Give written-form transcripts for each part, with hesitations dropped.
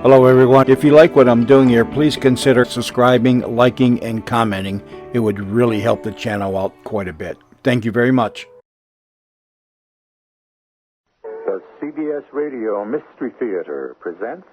Hello everyone. If you like what I'm doing here, please consider subscribing, liking, and commenting. It would really help the channel out quite a bit. Thank you very much. The CBS Radio Mystery Theater presents...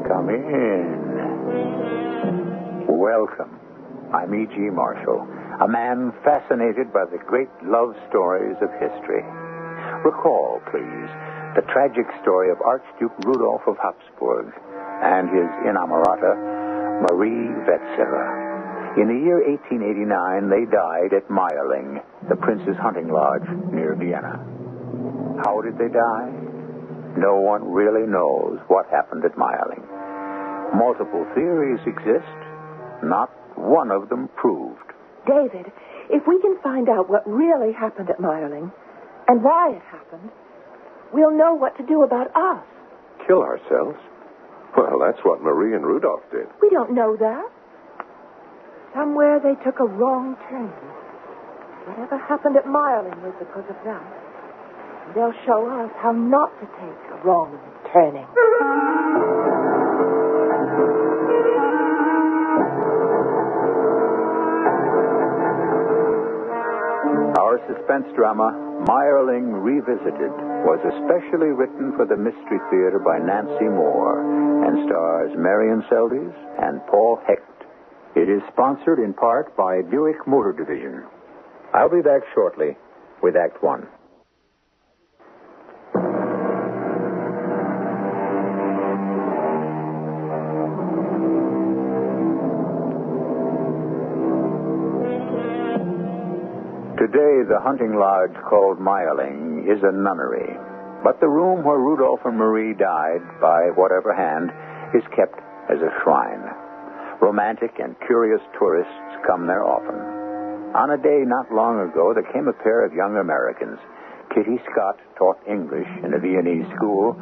Come in. Welcome. I'm E.G. Marshall, a man fascinated by the great love stories of history. Recall, please, the tragic story of Archduke Rudolph of Hofburg and his inamorata, Marie Wetzera. In the year 1889, they died at Mayerling, the prince's hunting lodge near Vienna. How did they die? No one really knows what happened at Mayerling. Multiple theories exist, not one of them proved. David, if we can find out what really happened at Mayerling and why it happened, we'll know what to do about us. Kill ourselves? Well, that's what Marie and Rudolph did. We don't know that. Somewhere they took a wrong turn. Whatever happened at Mayerling was because of that. They'll show us how not to take a wrong turning. Our suspense drama, Mayerling Revisited, was especially written for the Mystery Theater by Nancy Moore and stars Marian Seldes and Paul Hecht. It is sponsored in part by Buick Motor Division. I'll be back shortly with Act One. Today, the hunting lodge called Mayerling is a nunnery. But the room where Rudolph and Marie died, by whatever hand, is kept as a shrine. Romantic and curious tourists come there often. On a day not long ago, there came a pair of young Americans. Kitty Scott taught English in a Viennese school.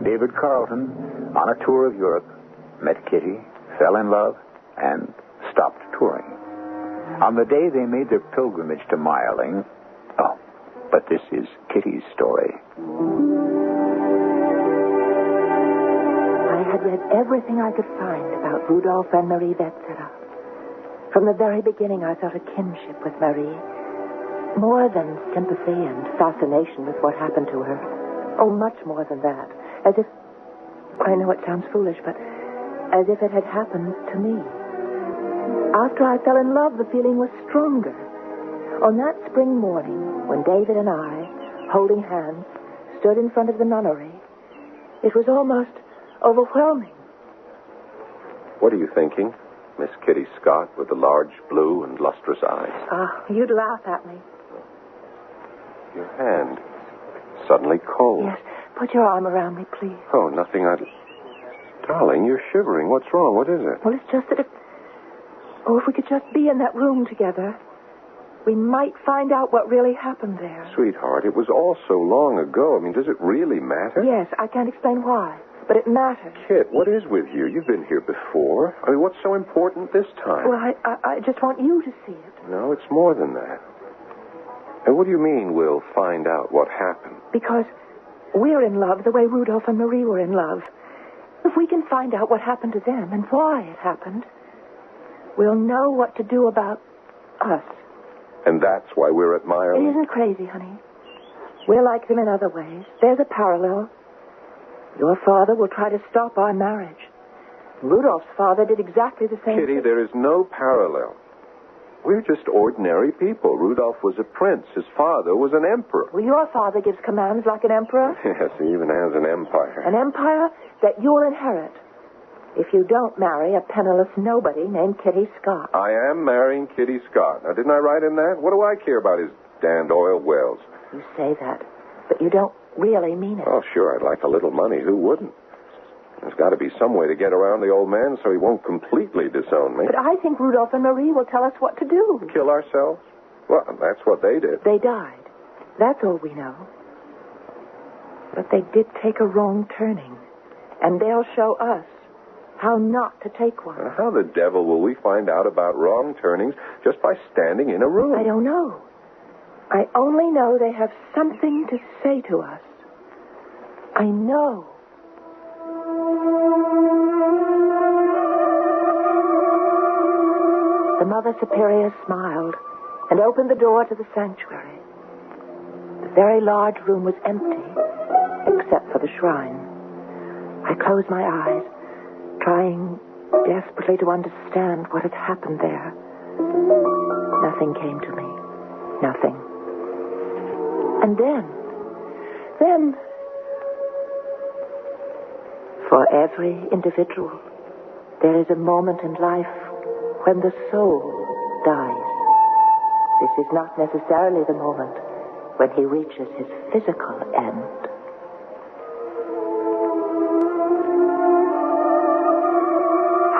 David Carlton, on a tour of Europe, met Kitty, fell in love, and stopped touring. On the day they made their pilgrimage to Mayerling... Oh, but this is Kitty's story. I had read everything I could find about Rudolph and Marie Wetzera. From the very beginning, I felt a kinship with Marie. More than sympathy and fascination with what happened to her. Oh, much more than that. As if... I know it sounds foolish, but as if it had happened to me. After I fell in love, the feeling was stronger. On that spring morning, when David and I, holding hands, stood in front of the nunnery, it was almost overwhelming. What are you thinking, Miss Kitty Scott, with the large blue and lustrous eyes? Ah, you'd laugh at me. Your hand, suddenly cold. Yes, put your arm around me, please. Oh, nothing Darling, you're shivering. What's wrong? What is it? Well, it's just that if we could just be in that room together, we might find out what really happened there. Sweetheart, it was all so long ago. I mean, does it really matter? Yes, I can't explain why, but it matters. Kit, what is with you? You've been here before. I mean, what's so important this time? Well, I just want you to see it. No, it's more than that. And what do you mean we'll find out what happened? Because we're in love the way Rudolph and Marie were in love. If we can find out what happened to them and why it happened, we'll know what to do about us. And that's why we're at Mayerling? It isn't crazy, honey. We're like them in other ways. There's a parallel. Your father will try to stop our marriage. Rudolph's father did exactly the same Kitty, thing. there is no parallel. We're just ordinary people. Rudolph was a prince. His father was an emperor. Well, your father gives commands like an emperor. Yes, he even has an empire. An empire that you'll inherit if you don't marry a penniless nobody named Kitty Scott. I am marrying Kitty Scott. Now, didn't I write in that? What do I care about his damned oil wells? You say that, but you don't really mean it. Oh, sure, I'd like a little money. Who wouldn't? There's got to be some way to get around the old man so he won't completely disown me. But I think Rudolph and Marie will tell us what to do. Kill ourselves? Well, that's what they did. They died. That's all we know. But they did take a wrong turning. And they'll show us how not to take one. How the devil will we find out about wrong turnings just by standing in a room? I don't know. I only know they have something to say to us. I know. The Mother Superior smiled and opened the door to the sanctuary. The very large room was empty, except for the shrine. I closed my eyes, trying desperately to understand what had happened there. Nothing came to me. Nothing. And then, for every individual, there is a moment in life when the soul dies. This is not necessarily the moment when he reaches his physical end.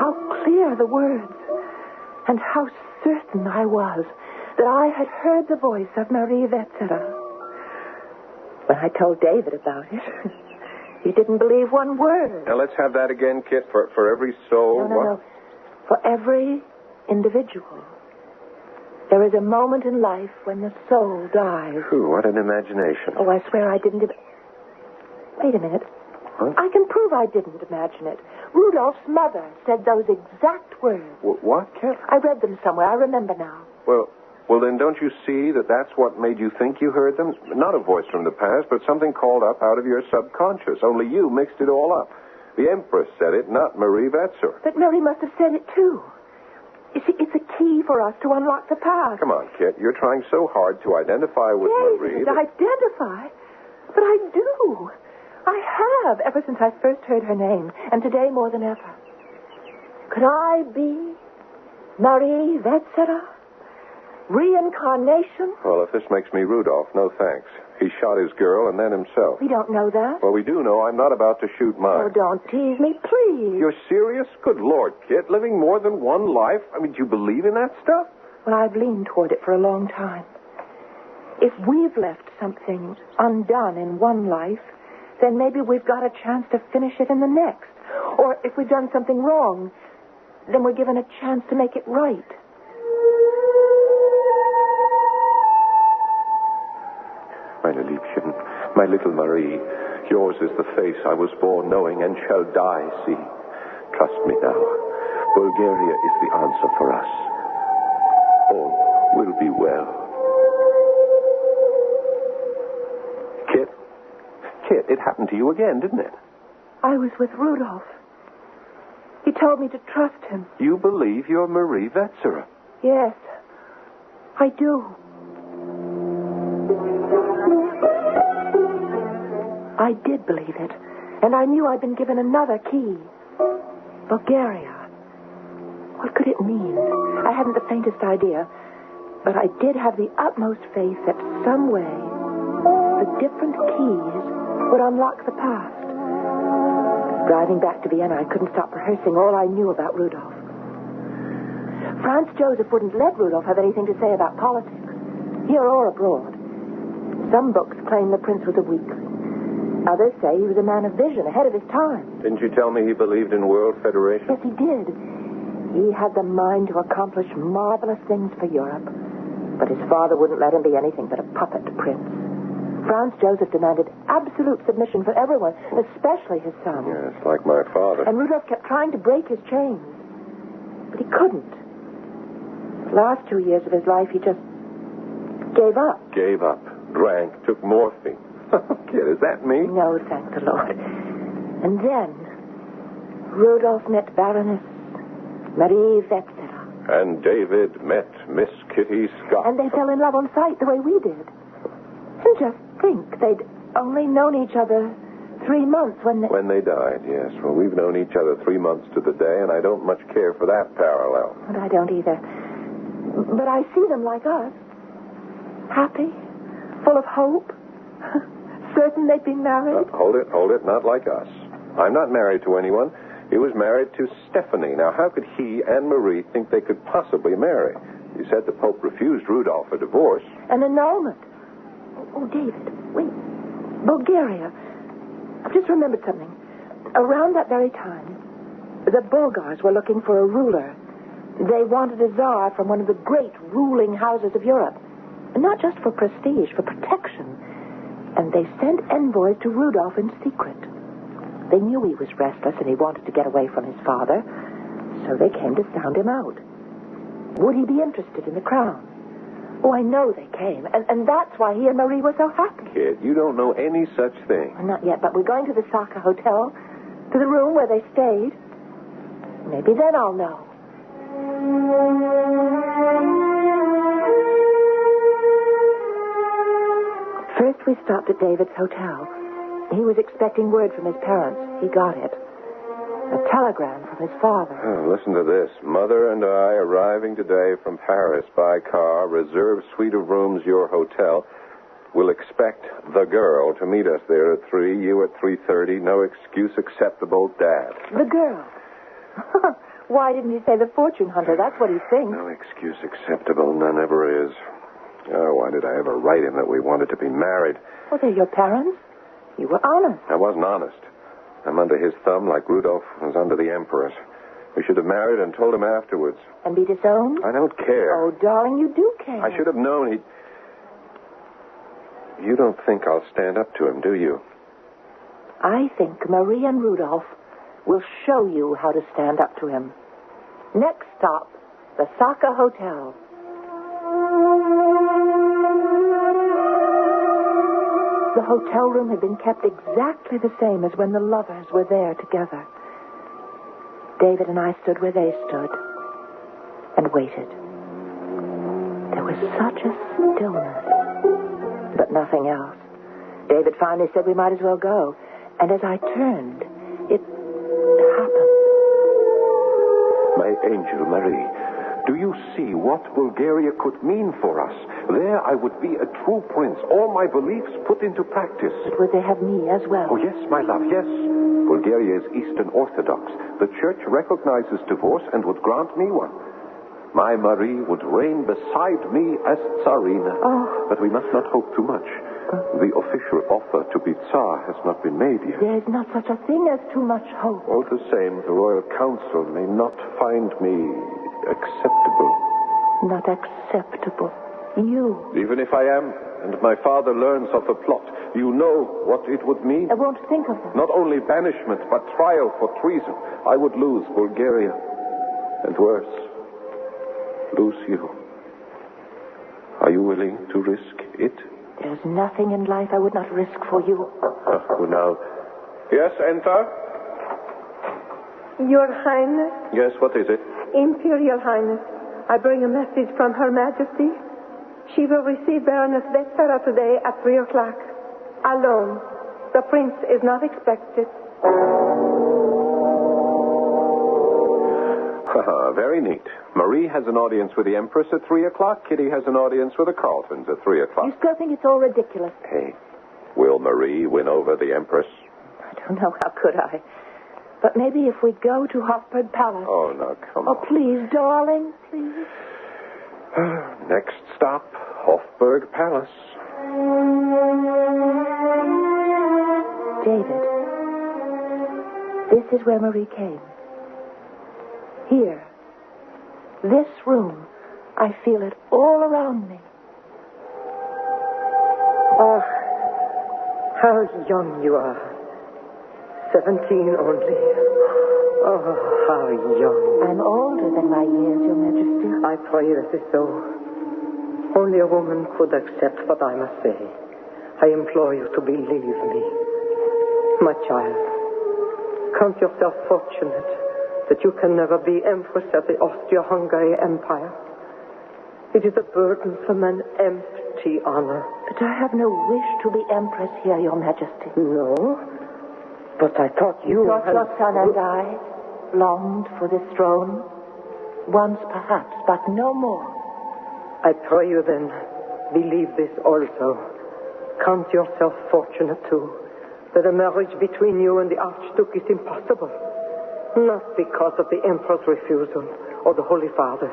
How clear the words, and how certain I was that I had heard the voice of Marie Wetzera. When I told David about it, he didn't believe one word. Now, let's have that again, Kit, for every soul. No. For every individual, there is a moment in life when the soul dies. Whew, what an imagination. Oh, I swear I didn't... Wait a minute. Huh? I can prove I didn't imagine it. Rudolph's mother said those exact words. What, Kit? I read them somewhere. I remember now. Well, then don't you see that that's what made you think you heard them? Not a voice from the past, but something called up out of your subconscious. Only you mixed it all up. The Empress said it, not Marie Wetzera. But Marie must have said it, too. You see, it's a key for us to unlock the past. Come on, Kit. You're trying so hard to identify with Marie. Identify? But I do. I have, ever since I first heard her name, and today more than ever. Could I be Marie Wetzera? Reincarnation? Well, if this makes me Rudolph, no thanks. He shot his girl and then himself. We don't know that. Well, we do know I'm not about to shoot mine. Oh, don't tease me, please. You're serious? Good Lord, Kit. Living more than one life? I mean, do you believe in that stuff? Well, I've leaned toward it for a long time. If we've left something undone in one life, then maybe we've got a chance to finish it in the next. Or if we've done something wrong, then we're given a chance to make it right. Meine Liebchen, my little Marie, yours is the face I was born knowing and shall die see. Trust me now. Bulgaria is the answer for us. All will be well. Kit, it happened to you again, didn't it? I was with Rudolph. He told me to trust him. You believe you're Marie Wetzera? Yes, I do. I did believe it, and I knew I'd been given another key. Bulgaria. What could it mean? I hadn't the faintest idea, but I did have the utmost faith that some way the different keys would unlock the past. Driving back to Vienna, I couldn't stop rehearsing all I knew about Rudolph. Franz Joseph wouldn't let Rudolph have anything to say about politics, here or abroad. Some books claim the prince was a weakling. Others say he was a man of vision, ahead of his time. Didn't you tell me he believed in world federation? Yes, he did. He had the mind to accomplish marvelous things for Europe. But his father wouldn't let him be anything but a puppet prince. Franz Joseph demanded absolute submission for everyone, especially his son. Yes, like my father. And Rudolph kept trying to break his chains. But he couldn't. The last 2 years of his life, he just gave up. Gave up. Drank. Took morphine. Kid, is that me? No, thank the Lord. And then, Rudolph met Baroness Marie Wetzera. And David met Miss Kitty Scott. And they fell in love on sight the way we did. And just think, they'd only known each other 3 months when they died, yes. Well, we've known each other 3 months to the day, and I don't much care for that parallel. And I don't either. But I see them like us. Happy, full of hope, certain they'd be married. Hold it, not like us. I'm not married to anyone. He was married to Stephanie. Now, how could he and Marie think they could possibly marry? You said the Pope refused Rudolph a divorce. An annulment. Oh, David, wait. Bulgaria. I've just remembered something. Around that very time, the Bulgars were looking for a ruler. They wanted a czar from one of the great ruling houses of Europe. Not just for prestige, for protection. And they sent envoys to Rudolph in secret. They knew he was restless and he wanted to get away from his father, so they came to sound him out. Would he be interested in the crown? Oh, I know they came, and that's why he and Marie were so happy. Kid, you don't know any such thing. Well, not yet, but we're going to the Saka Hotel, to the room where they stayed. Maybe then I'll know. First, we stopped at David's hotel. He was expecting word from his parents. He got it. A telegram from his father. Oh, listen to this. Mother and I arriving today from Paris by car, reserved suite of rooms, your hotel. Will expect the girl to meet us there at 3, you at 3:30. No excuse acceptable, Dad. The girl? Why didn't he say the fortune hunter? That's what he thinks. No excuse acceptable, none ever is. Oh, why did I ever write him that we wanted to be married? Well, they're your parents. You were honest. I wasn't honest. I'm under his thumb like Rudolph was under the Emperor's. We should have married and told him afterwards. And be disowned? I don't care. Oh, darling, you do care. I should have known he'd... You don't think I'll stand up to him, do you? I think Marie and Rudolph will show you how to stand up to him. Next stop, the Saka Hotel. The hotel room had been kept exactly the same as when the lovers were there together. David and I stood where they stood and waited. There was such a stillness, but nothing else. David finally said we might as well go. And as I turned, it happened. My angel, Marie, do you see what Bulgaria could mean for us? There I would be a true prince, all my beliefs put into practice. But would they have me as well? Oh, yes, my love, yes. Bulgaria is Eastern Orthodox. The church recognizes divorce and would grant me one. My Marie would reign beside me as Tsarina. Oh. But we must not hope too much. The official offer to be Tsar has not been made yet. There is not such a thing as too much hope. All the same, the Royal Council may not find me acceptable. Not acceptable. You. Even if I am, and my father learns of the plot, you know what it would mean? I won't think of that. Not only banishment, but trial for treason. I would lose Bulgaria. And worse, lose you. Are you willing to risk it? There's nothing in life I would not risk for you. Oh, now. Yes, enter. Your Highness, Yes, what is it? Imperial Highness, I bring a message from Her Majesty. She will receive Baroness Vetsera today at 3 o'clock. Alone. The prince is not expected. Very neat. Marie has an audience with the Empress at 3 o'clock. Kitty has an audience with the Carltons at 3 o'clock. You still think it's all ridiculous? Hey, will Marie win over the Empress? I don't know. How could I? But maybe if we go to Hofburg Palace. Oh, now, come Oh, on. please, darling, please. Next stop, Hofburg Palace. David, this is where Marie came. Here. This room. I feel it all around me. Oh, how young you are. 17 only. Oh, how young. I'm older than my years, Your Majesty. I pray that is so. Only a woman could accept what I must say. I implore you to believe me. My child, count yourself fortunate that you can never be Empress of the Austro-Hungary Empire. It is a burdensome and empty honor. But I have no wish to be Empress here, Your Majesty. No, but I thought you Thought had... your son and I longed for this throne. Once, perhaps, but no more. I pray you then, believe this also. Count yourself fortunate, too, that a marriage between you and the Archduke is impossible. Not because of the Emperor's refusal or the Holy Father's.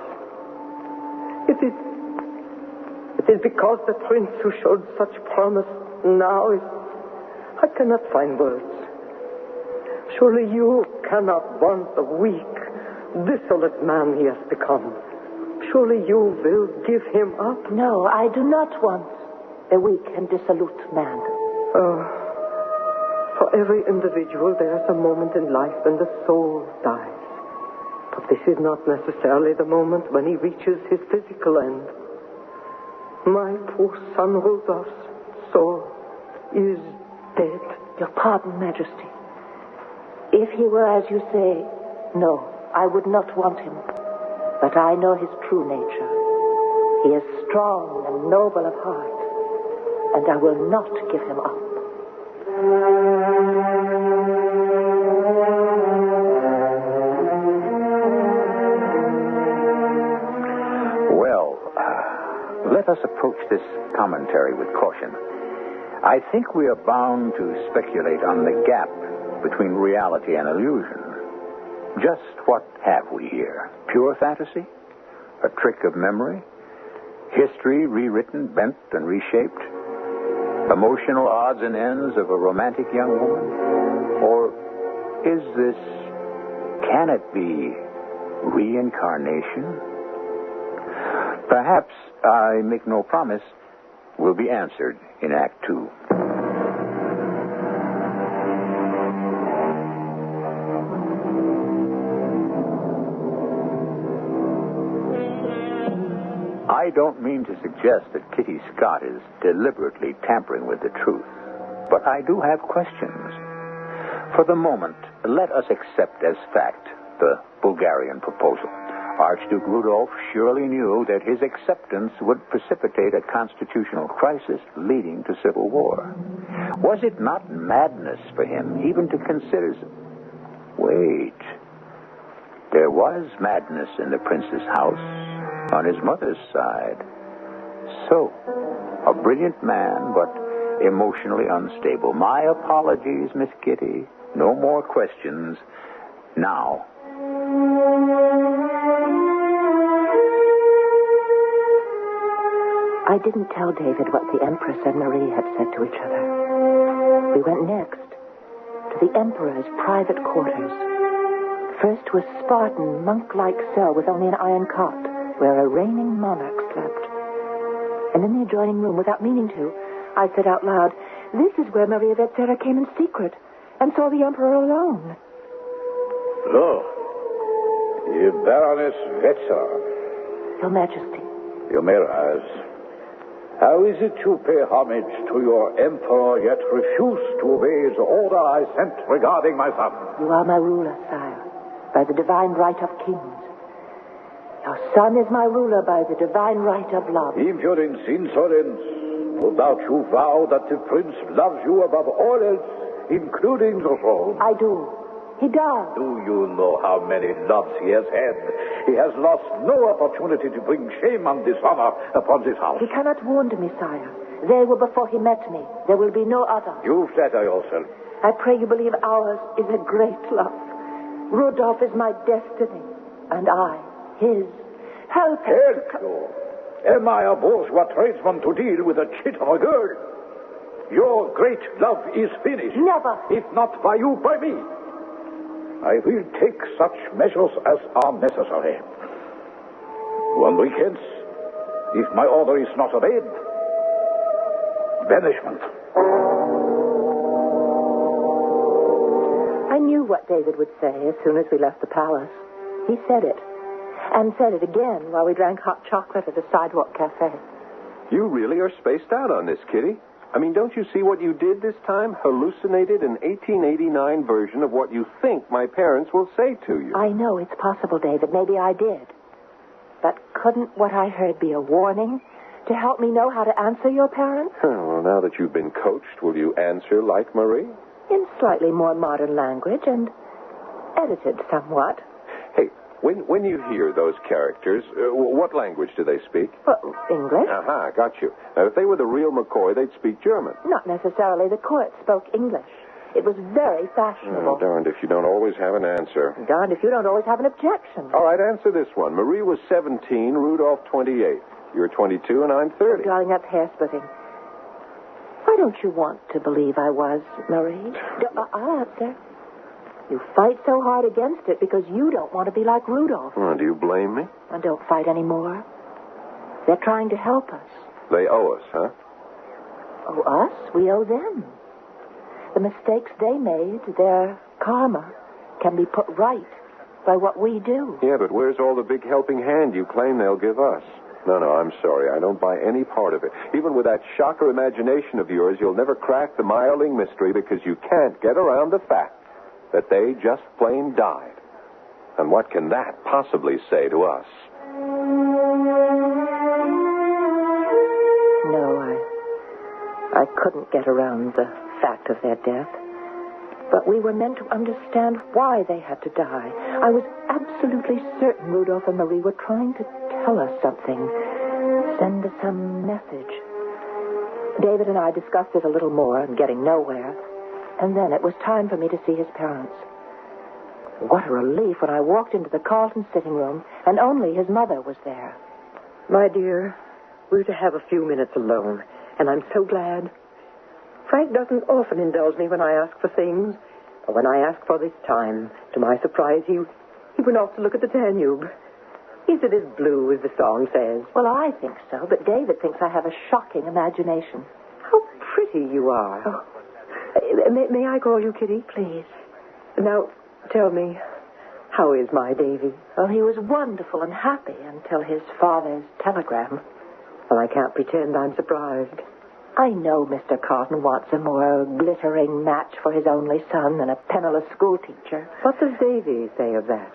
It is because the prince who showed such promise now is... I cannot find words. Surely you cannot want the weak, dissolute man he has become. Surely you will give him up? No, I do not want a weak and dissolute man. For every individual, there is a moment in life when the soul dies. But this is not necessarily the moment when he reaches his physical end. My poor son Rudolph's soul is dead. Your pardon, Majesty. If he were as you say, no, I would not want him. But I know his true nature. He is strong and noble of heart, and I will not give him up. Well, let us approach this commentary with caution. I think we are bound to speculate on the gap between reality and illusion. Just what have we here? Pure fantasy? A trick of memory? History rewritten, bent, and reshaped? Emotional odds and ends of a romantic young woman? Or can it be reincarnation? Perhaps, I make no promise, will be answered in Act 2. I don't mean to suggest that Kitty Scott is deliberately tampering with the truth, but I do have questions. For the moment, let us accept as fact the Bulgarian proposal. Archduke Rudolph surely knew that his acceptance would precipitate a constitutional crisis leading to civil war. Was it not madness for him even to consider... Wait. There was madness in the prince's house on his mother's side. So, a brilliant man, but emotionally unstable. My apologies, Miss Kitty. No more questions. Now... I didn't tell David what the Empress and Marie had said to each other. We went next to the Emperor's private quarters. First to a Spartan, monk-like cell with only an iron cot where a reigning monarch slept. And in the adjoining room, without meaning to, I said out loud, "This is where Maria Vetzera came in secret and saw the Emperor alone." So, the Baroness Vetzera. Your Majesty. You may rise. How is it you pay homage to your emperor, yet refuse to obey the order I sent regarding my son? You are my ruler, sire, by the divine right of kings. Your son is my ruler by the divine right of love. Impudence, insolence. No doubt you vow that the prince loves you above all else, including the throne. I do. He does. Do you know how many loves he has had? He has lost no opportunity to bring shame and dishonor upon this house. He cannot wound me, sire. They were before he met me. There will be no other. You flatter yourself. I pray you believe ours is a great love. Rudolph is my destiny, and I, his. Help him. Help you? Am I a bourgeois tradesman to deal with a chit of a girl? Your great love is finished. Never. If not by you, by me. I will take such measures as are necessary. 1 week hence, if my order is not obeyed, banishment. I knew what David would say as soon as we left the palace. He said it, and said it again while we drank hot chocolate at a sidewalk cafe. You really are spaced out on this, Kitty. I mean, don't you see what you did this time? Hallucinated an 1889 version of what you think my parents will say to you. I know it's possible, David. Maybe I did. But couldn't what I heard be a warning to help me know how to answer your parents? Well, now that you've been coached, will you answer like Marie? In slightly more modern language and edited somewhat. Hey, when you hear those characters, what language do they speak? Well, English. Aha, got you. Now, if they were the real McCoy, they'd speak German. Not necessarily. The court spoke English. It was very fashionable. Oh, darned if you don't always have an answer. Darned if you don't always have an objection. All right, answer this one. Marie was 17, Rudolph 28. You're 22 and I'm 30. Oh, darling, that's hair-splitting. Why don't you want to believe I was, Marie? I'll answer. You fight so hard against it because you don't want to be like Rudolph. Oh, do you blame me? And don't fight anymore. They're trying to help us. They owe us, huh? Oh, us? We owe them. The mistakes they made, their karma, can be put right by what we do. Yeah, but where's all the big helping hand you claim they'll give us? No, I'm sorry. I don't buy any part of it. Even with that shocker imagination of yours, you'll never crack the Mayerling mystery because you can't get around the fact that they just plain died. And what can that possibly say to us? No, I couldn't get around the fact of their death. But we were meant to understand why they had to die. I was absolutely certain Rudolph and Marie were trying to tell us something, send us some message. David and I discussed it a little more and getting nowhere. And then it was time for me to see his parents. What a relief when I walked into the Carlton sitting room and only his mother was there. My dear, we're to have a few minutes alone, and I'm so glad. Frank doesn't often indulge me when I ask for things, but when I asked for this time, to my surprise, he went off to look at the Danube. Is it as blue as the song says? Well, I think so, but David thinks I have a shocking imagination. How pretty you are. Oh. May I call you Kitty? Please. Now, tell me, how is my Davy? Well, he was wonderful and happy until his father's telegram. Well, I can't pretend I'm surprised. I know Mr. Carlton wants a more glittering match for his only son than a penniless schoolteacher. What does Davy say of that?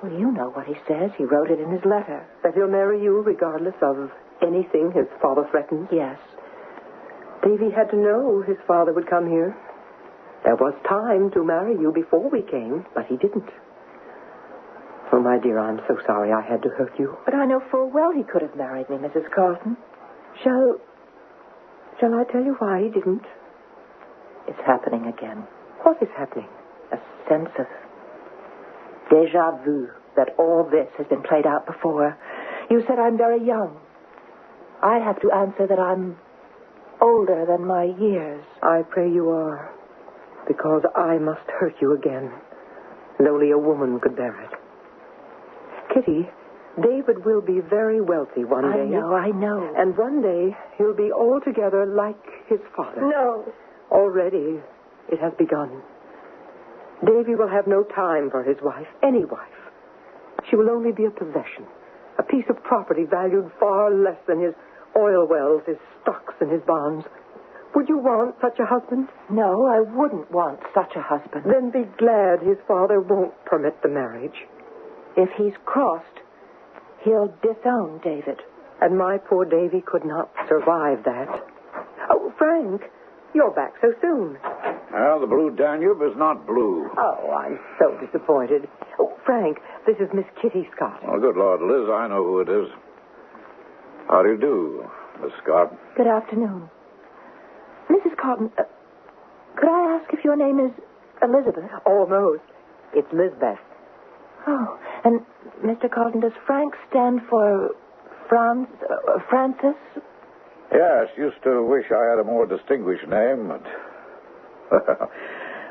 Well, you know what he says. He wrote it in his letter. That he'll marry you regardless of anything his father threatens? Yes. Davy had to know his father would come here. There was time to marry you before we came, but he didn't. Oh, my dear, I'm so sorry I had to hurt you. But I know full well he could have married me, Mrs. Carlton. Shall I tell you why he didn't? It's happening again. What is happening? A sense of déjà vu, that all this has been played out before. You said I'm very young. I have to answer that I'm older than my years. I pray you are, because I must hurt you again, and only a woman could bear it. Kitty, David will be very wealthy one day. I know. And one day he'll be altogether like his father. No. Already it has begun. Davy will have no time for his wife, any wife. She will only be a possession, a piece of property valued far less than his oil wells, his stocks, and his bonds. Would you want such a husband? No, I wouldn't want such a husband. Then be glad his father won't permit the marriage. If he's crossed, he'll disown David. And my poor Davy could not survive that. Oh, Frank, you're back so soon. Well, the Blue Danube is not blue. Oh, I'm so disappointed. Oh, Frank, this is Miss Kitty Scott. Oh, good Lord, Liz, I know who it is. How do you do, Miss Scott? Good afternoon. Mrs. Carlton, could I ask if your name is Elizabeth? Almost. It's Lizbeth. Oh, and Mr. Carlton, does Frank stand for Francis? Yes, used to wish I had a more distinguished name, but...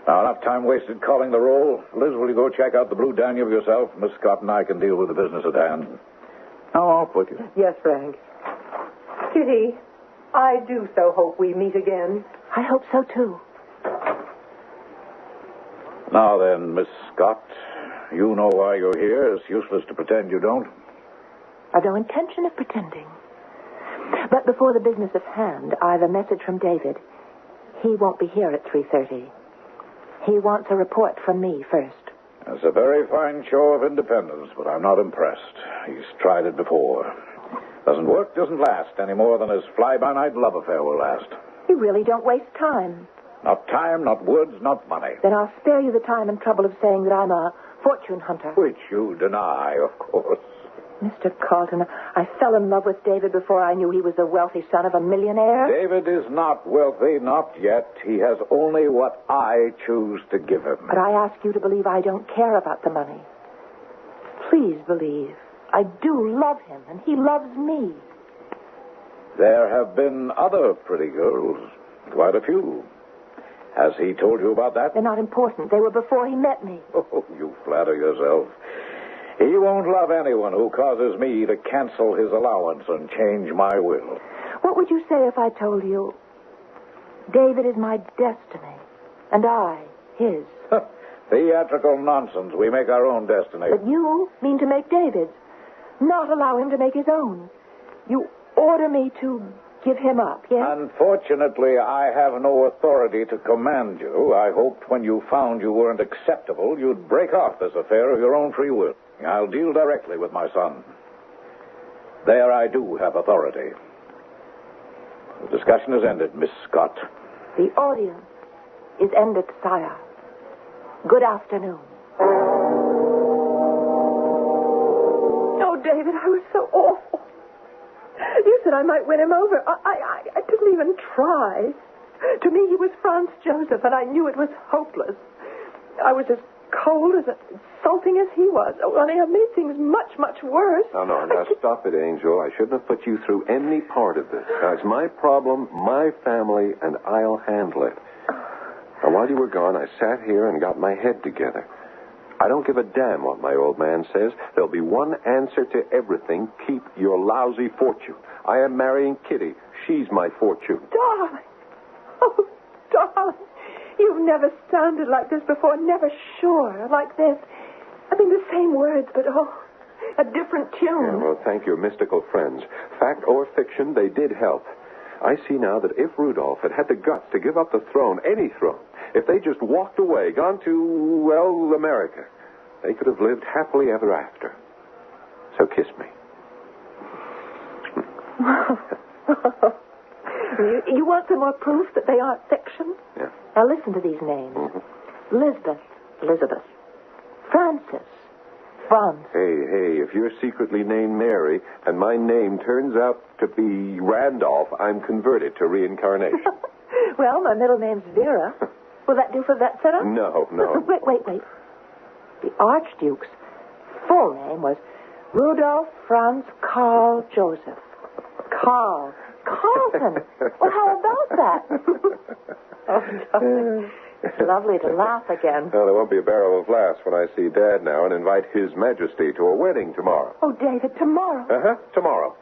Now, enough time wasted calling the roll. Liz, will you go check out the Blue Danube yourself? Miss Scott and I can deal with the business at hand. Now, off with you. Yes, Frank. Kitty, I do so hope we meet again. I hope so, too. Now then, Miss Scott, you know why you're here. It's useless to pretend you don't. I've no intention of pretending. But before the business at hand, I've a message from David. He won't be here at 3:30. He wants a report from me first. It's a very fine show of independence, but I'm not impressed. He's tried it before. Doesn't work, doesn't last, any more than his fly-by-night love affair will last. You really don't waste time. Not time, not words, not money. Then I'll spare you the time and trouble of saying that I'm a fortune hunter. Which you deny, of course. Mr. Carlton, I fell in love with David before I knew he was the wealthy son of a millionaire. David is not wealthy, not yet. He has only what I choose to give him. But I ask you to believe I don't care about the money. Please believe. I do love him, and he loves me. There have been other pretty girls, quite a few. Has he told you about that? They're not important. They were before he met me. Oh, you flatter yourself. He won't love anyone who causes me to cancel his allowance and change my will. What would you say if I told you David is my destiny, and I, his? Theatrical nonsense. We make our own destiny. But you mean to make David's, not allow him to make his own. You order me to give him up, yes? Unfortunately, I have no authority to command you. I hoped when you found you weren't acceptable, you'd break off this affair of your own free will. I'll deal directly with my son. There I do have authority. The discussion is ended, Miss Scott. The audience is ended, sire. Good afternoon. Oh, David, I was so awful. You said I might win him over. I didn't even try. To me, he was Franz Joseph, and I knew it was hopeless. I was as cold, as insulting as he was. Only I made things much, much worse. No, stop it, Angel. I shouldn't have put you through any part of this. Now, it's my problem, my family, and I'll handle it. Now, while you were gone, I sat here and got my head together. I don't give a damn what my old man says. There'll be one answer to everything. Keep your lousy fortune. I am marrying Kitty. She's my fortune. Darling. Oh, darling. You've never sounded like this before. Never sure like this. I mean, the same words, but, a different tune. Yeah, well, thank your mystical friends. Fact or fiction, they did help. I see now that if Rudolph had the guts to give up the throne, any throne, if they just walked away, gone to, well, America, they could have lived happily ever after. So kiss me. You want some more proof that they aren't fiction? Yeah. Now listen to these names. Mm-hmm. Elizabeth. Francis. Franz. Hey, if you're secretly named Mary and my name turns out to be Randolph, I'm converted to reincarnation. Well, my middle name's Vera. Will that do for that setup? No. Wait. The Archduke's full name was Rudolph Franz Karl Joseph. Carlton. Well, how about that? Oh, darling. It's lovely to laugh again. Well, there won't be a barrel of laughs when I see Dad now and invite His Majesty to a wedding tomorrow. Oh, David, tomorrow. Tomorrow.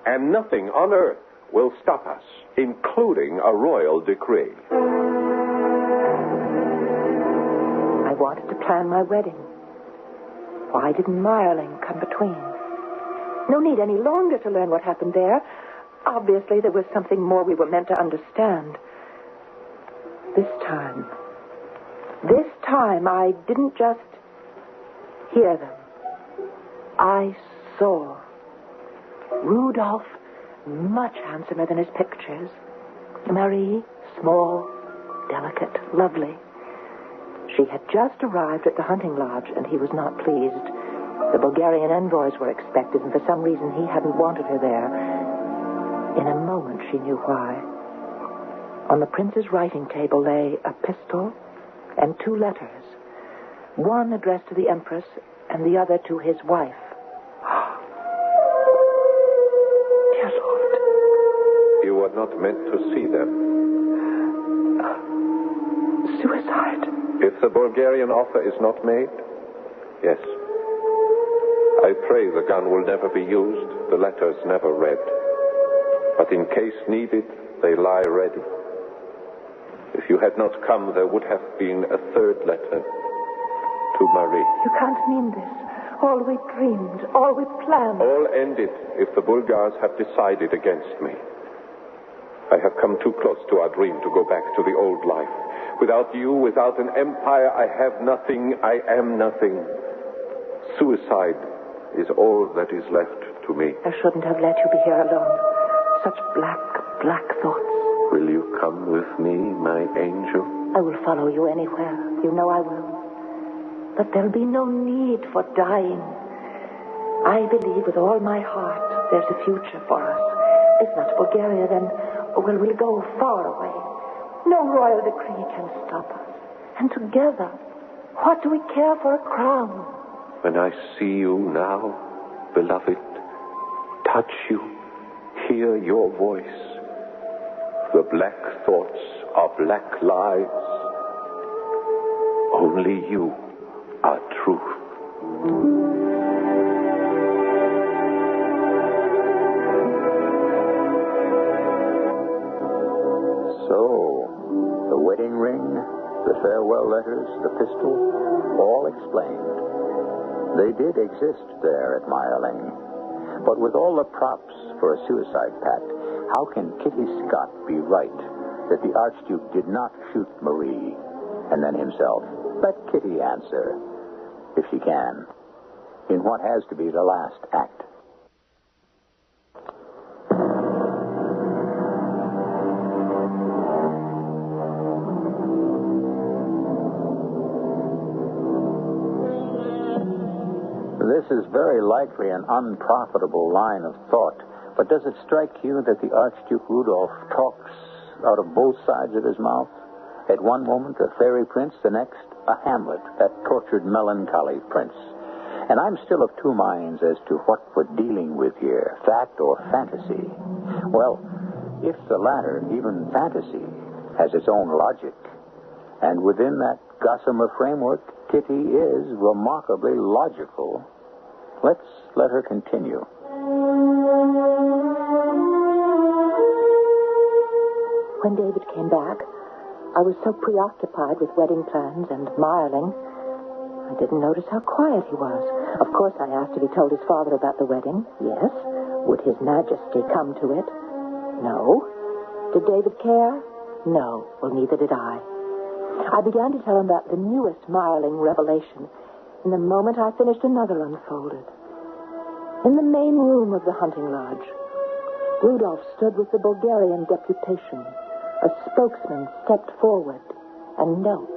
And nothing on earth will stop us, including a royal decree. I wanted to plan my wedding. Why didn't Mayerling come between? No need any longer to learn what happened there. Obviously, there was something more we were meant to understand. This time, I didn't just hear them. I saw Rudolph, much handsomer than his pictures. Marie, small, delicate, lovely. She had just arrived at the hunting lodge, and he was not pleased. The Bulgarian envoys were expected, and for some reason he hadn't wanted her there. In a moment, she knew why. On the prince's writing table lay a pistol and 2 letters. One addressed to the Empress, and the other to his wife. Dear Lord. You were not meant to see them. Suicide. If the Bulgarian offer is not made, yes. I pray the gun will never be used, the letters never read. But in case needed, they lie ready. If you had not come, there would have been a 3rd letter to Marie. You can't mean this. All we dreamed, all we planned. All ended if the Bulgars have decided against me. I have come too close to our dream to go back to the old life. Without you, without an empire, I have nothing, I am nothing. Suicide is all that is left to me. I shouldn't have let you be here alone. Such black thoughts. Will you come with me, my angel? I will follow you anywhere. You know I will. But there'll be no need for dying. I believe with all my heart there's a future for us. If not Bulgaria, then we'll go far away. No royal decree can stop us. And together, what do we care for a crown? When I see you now, beloved, touch you, hear your voice, the black thoughts are black lies. Only you are truth. So, the wedding ring, the farewell letters, the pistol, all explained. They did exist there at Mayerling. But with all the props for a suicide pact, how can Kitty Scott be right that the Archduke did not shoot Marie and then himself? Let Kitty answer, if she can, in what has to be the last act. This is very likely an unprofitable line of thought, but does it strike you that the Archduke Rudolph talks out of both sides of his mouth? At one moment, a fairy prince, the next, a Hamlet, that tortured, melancholy prince. And I'm still of two minds as to what we're dealing with here, fact or fantasy. Well, if the latter, even fantasy, has its own logic, and within that gossamer framework, Kitty is remarkably logical, let's let her continue. When David came back, I was so preoccupied with wedding plans and Mayerling, I didn't notice how quiet he was. Of course, I asked if he told his father about the wedding. Yes. Would His Majesty come to it? No. Did David care? No. Well, neither did I. I began to tell him about the newest Mayerling revelation, and the moment I finished, another unfolded. In the main room of the hunting lodge, Rudolph stood with the Bulgarian deputation. A spokesman stepped forward and knelt.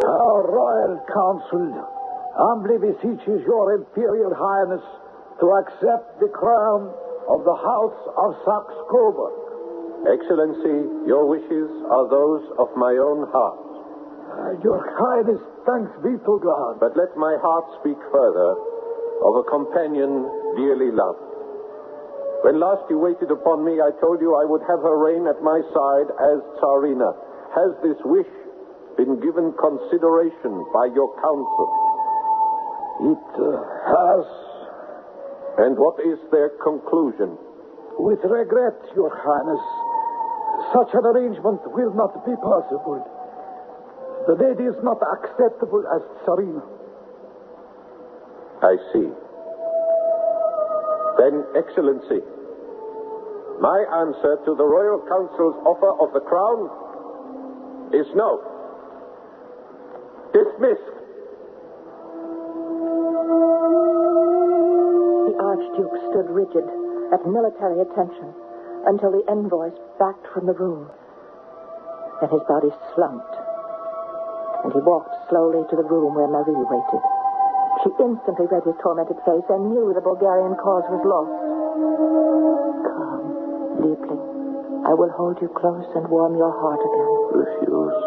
Our Royal Council humbly beseeches your Imperial Highness to accept the crown of the House of Saxe-Coburg. Excellency, your wishes are those of my own heart. Your Highness, thanks be to God. But let my heart speak further of a companion dearly loved. When last you waited upon me, I told you I would have her reign at my side as Tsarina. Has this wish been given consideration by your council? It has. And what is their conclusion? With regret, Your Highness, such an arrangement will not be possible. The lady is not acceptable as Tsarina. I see. Then, Excellency, my answer to the Royal Council's offer of the crown is no. Dismissed. The Archduke stood rigid, at military attention, until the envoys backed from the room. Then his body slumped, and he walked slowly to the room where Marie waited. She instantly read his tormented face and knew the Bulgarian cause was lost. Come, Liebling. I will hold you close and warm your heart again. Refused.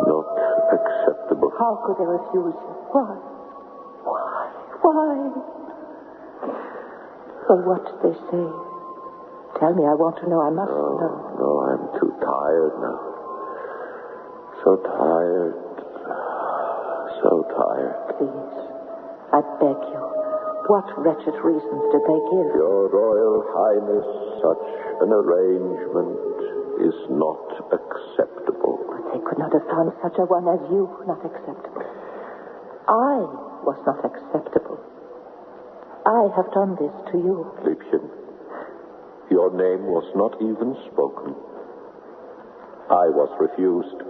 Not acceptable. How could they refuse you? Why? Why? Well, what did they say? Tell me, I want to know. I must know. No, I'm too tired now. So tired. So tired. Please, I beg you. What wretched reasons did they give? Your Royal Highness, such an arrangement is not acceptable. They could not have found such a one as you not acceptable. I was not acceptable. I have done this to you. Liebchen, your name was not even spoken. I was refused.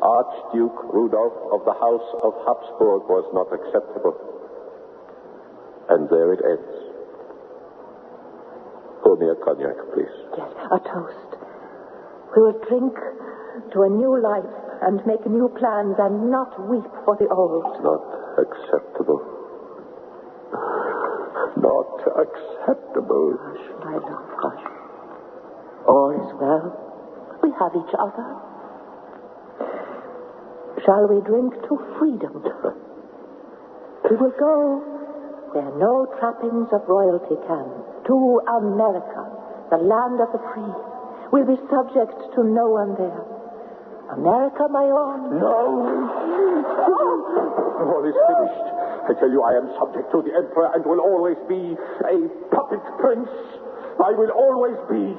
Archduke Rudolph of the House of Habsburg was not acceptable. And there it ends. Pour me a cognac, please. Yes, a toast. We will drink to a new life and make new plans and not weep for the old. Not acceptable. Not acceptable. Hush, my love, hush. All is well. We have each other. Shall we drink to freedom? We will go where no trappings of royalty can. To America, the land of the free, We'll be subject to no one there. America, my own. No! All is finished. I tell you, I am subject to the Emperor and will always be a puppet prince. I will always be.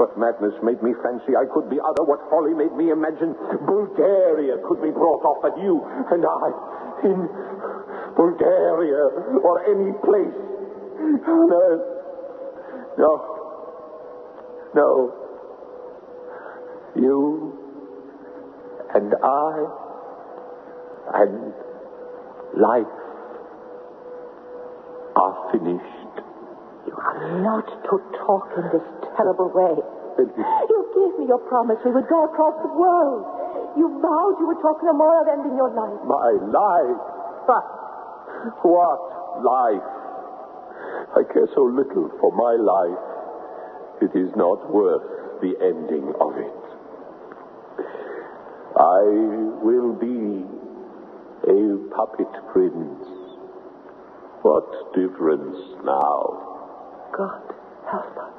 What madness made me fancy I could be other? What folly made me imagine Bulgaria could be brought off, that you and I, in Bulgaria or any place on earth? No. You and I and life are finished. You are not to talk in this terrible way. You gave me your promise we would go across the world. You vowed you would talk no more of ending your life. My life? What life? I care so little for my life. It is not worth the ending of it. I will be a puppet prince. What difference now? God help us.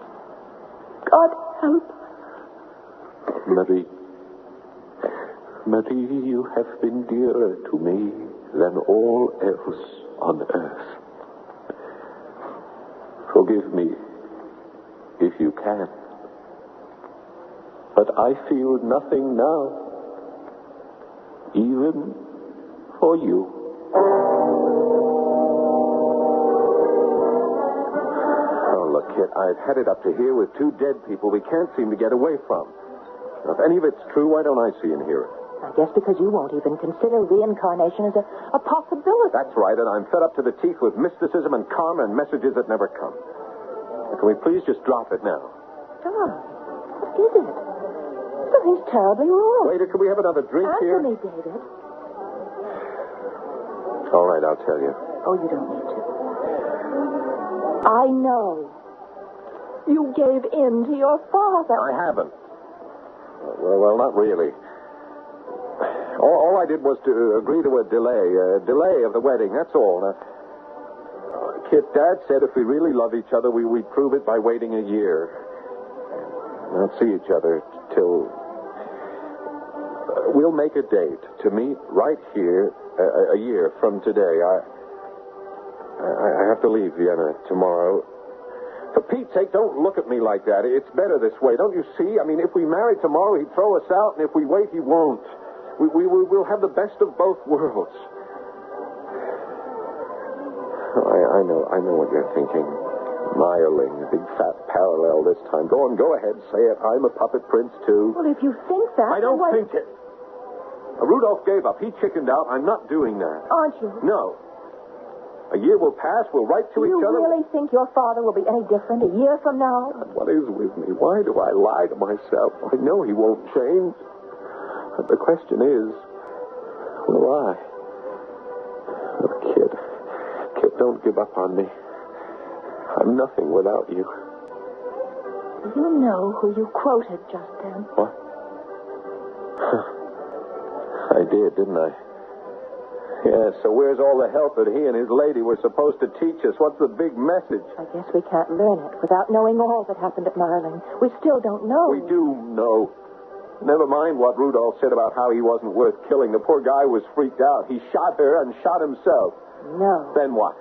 God help us. Marie, you have been dearer to me than all else on earth. Forgive me if you can. But I feel nothing now, even for you. Oh, look, Kit, I've had it up to here with two dead people we can't seem to get away from. Now, if any of it's true, why don't I see and hear it? I guess because you won't even consider reincarnation as a possibility. That's right, and I'm fed up to the teeth with mysticism and karma and messages that never come. Now, can we please just drop it now? What is it? Something's terribly wrong. Waiter, can we have another drink here? Answer me, David. All right, I'll tell you. Oh, you don't need to. I know. You gave in to your father. I haven't. Well, not really. All I did was to agree to a delay of the wedding, that's all. Kit, Dad said if we really love each other, we'd prove it by waiting a year. Not see each other till... we'll make a date to meet right here a year from today. I have to leave Vienna tomorrow. For Pete's sake, don't look at me like that. It's better this way, don't you see? I mean, if we marry tomorrow, he'd throw us out, and if we wait, he won't. We'll have the best of both worlds. I know what you're thinking. Mayerling, a big fat parallel this time. Go ahead, say it. I'm a puppet prince, too. Well, if you think that... I don't think it. Rudolph gave up. He chickened out. I'm not doing that. Aren't you? No. A year will pass. We'll write to each other. You really think your father will be any different a year from now? God, what is with me? Why do I lie to myself? I know he won't change. But the question is, will I? Oh, Kid, don't give up on me. I'm nothing without you. You know who you quoted just then. What? I did, didn't I? Yeah, so where's all the help that he and his lady were supposed to teach us? What's the big message? I guess we can't learn it without knowing all that happened at Mayerling. We still don't know. We do know. Never mind what Rudolph said about how he wasn't worth killing. The poor guy was freaked out. He shot her and shot himself. No. Then what?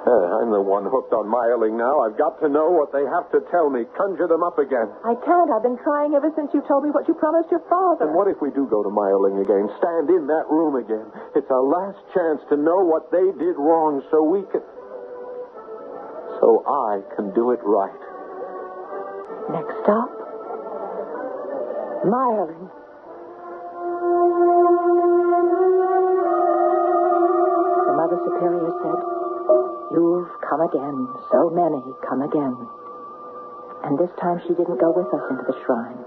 I'm the one hooked on Mayerling now. I've got to know what they have to tell me. Conjure them up again. I can't. I've been trying ever since you told me what you promised your father. And what if we do go to Mayerling again? Stand in that room again. It's our last chance to know what they did wrong so I can do it right. Next stop, Mayerling. The Mother Superior said, "You've come again. So many come again." And this time she didn't go with us into the shrine.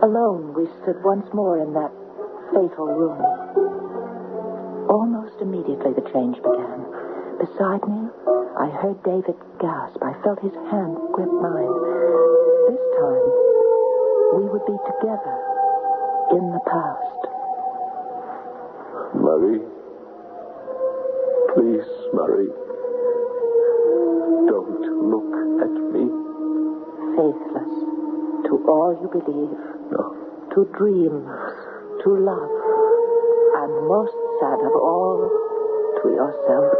Alone, we stood once more in that fatal room. Almost immediately, the change began. Beside me, I heard David gasp. I felt his hand grip mine. This time, we would be together in the past. Marie. Please, Marie. Don't look at me. Faithless to all you believe. No. To dreams, to love, and most sad of all, to yourself.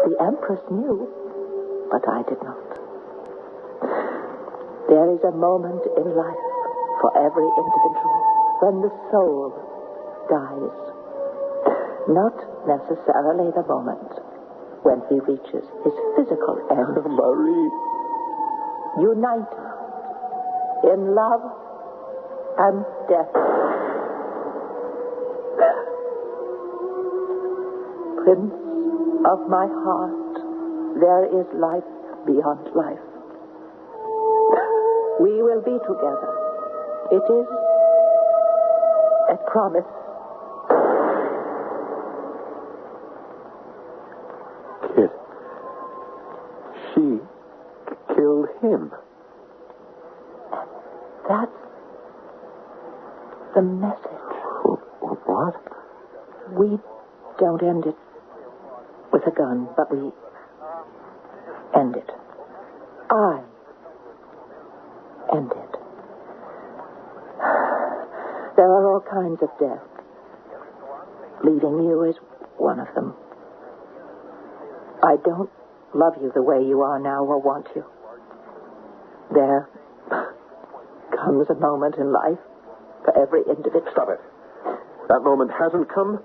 The Empress knew, but I did not. There is a moment in life for every individual when the soul dies. Not necessarily the moment when he reaches his physical end. Marie. United in love and death. Prince of my heart, there is life beyond life. We will be together. It is a promise. Kid, she killed him. That's the message. What? We don't end it with a gun, but we end it. I end it. There are all kinds of death. Leaving you is one of them. I don't love you the way you are now or want you. There comes a moment in life for every individual. Stop it. That moment hasn't come,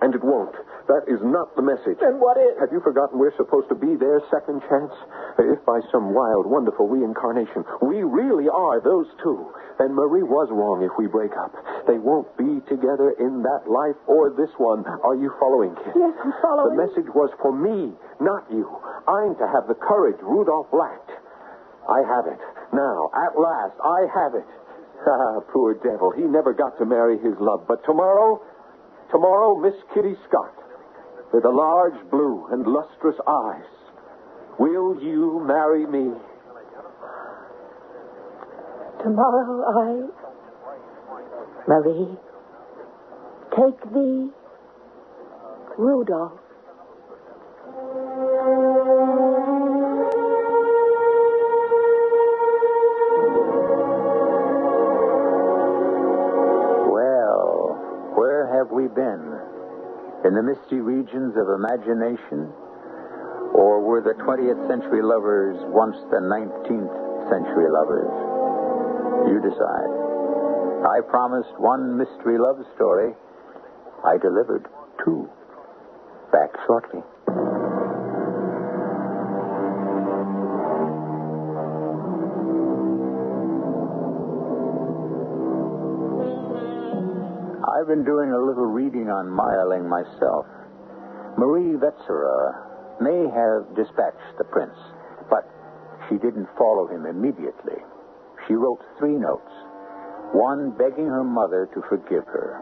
and it won't. That is not the message. Then what is? Have you forgotten we're supposed to be their second chance? If by some wild, wonderful reincarnation we really are those two, then Marie was wrong if we break up. They won't be together in that life or this one. Are you following, kid? Yes, I'm following. The message was for me, not you. I'm to have the courage Rudolph lacked. I have it. Now, at last, I have it. Ah, poor devil. He never got to marry his love. But tomorrow, Miss Kitty Scott, with the large blue and lustrous eyes, will you marry me? Tomorrow Marie, take thee, Rudolph. Well, where have we been? In the misty regions of imagination? Or were the 20th century lovers once the 19th century lovers? You decide. I promised one mystery love story. I delivered two. Back shortly. I've been doing a little reading on Mayerling myself. Marie Wetzera may have dispatched the prince, but she didn't follow him immediately. She wrote 3 notes, one begging her mother to forgive her.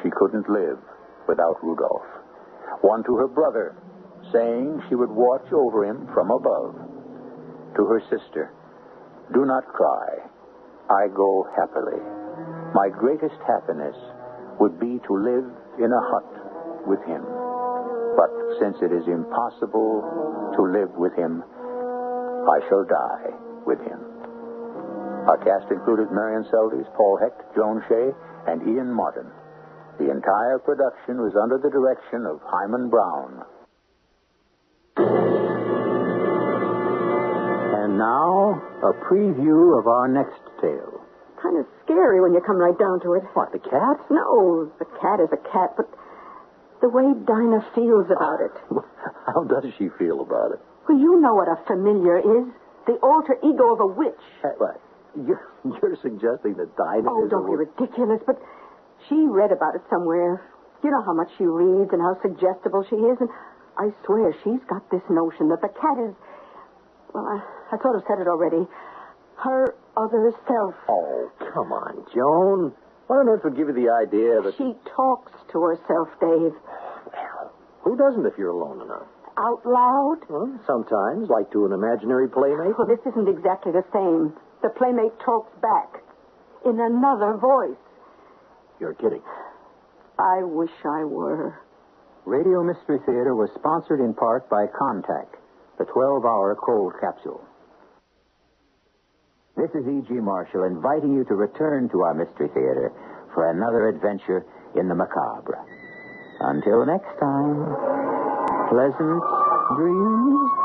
She couldn't live without Rudolph. One to her brother, saying she would watch over him from above. To her sister, do not cry. I go happily. My greatest happiness would be to live in a hut with him. But since it is impossible to live with him, I shall die with him. Our cast included Marian Seldes, Paul Hecht, Joan Shay, and Ian Martin. The entire production was under the direction of Hyman Brown. And now, a preview of our next tale. Kind of scary when you come right down to it. What, the cat? No, the cat is a cat, but the way Dinah feels about it. How does she feel about it? Well, you know what a familiar is. The alter ego of a witch. What? You're suggesting that Dinah Oh, is don't be ridiculous, but she read about it somewhere. You know how much she reads and how suggestible she is, and I swear she's got this notion that the cat is, well, I sort of said it already, her other self. Oh, come on, Joan. What on earth would give you the idea that... She talks to herself, Dave. Well, who doesn't if you're alone enough? Out loud? Well, sometimes, like to an imaginary playmate. Well, this isn't exactly the same. The playmate talks back in another voice. You're kidding. I wish I were. Radio Mystery Theater was sponsored in part by Contact, the 12-hour cold capsule. This is E.G. Marshall inviting you to return to our Mystery Theater for another adventure in the macabre. Until next time, pleasant dreams.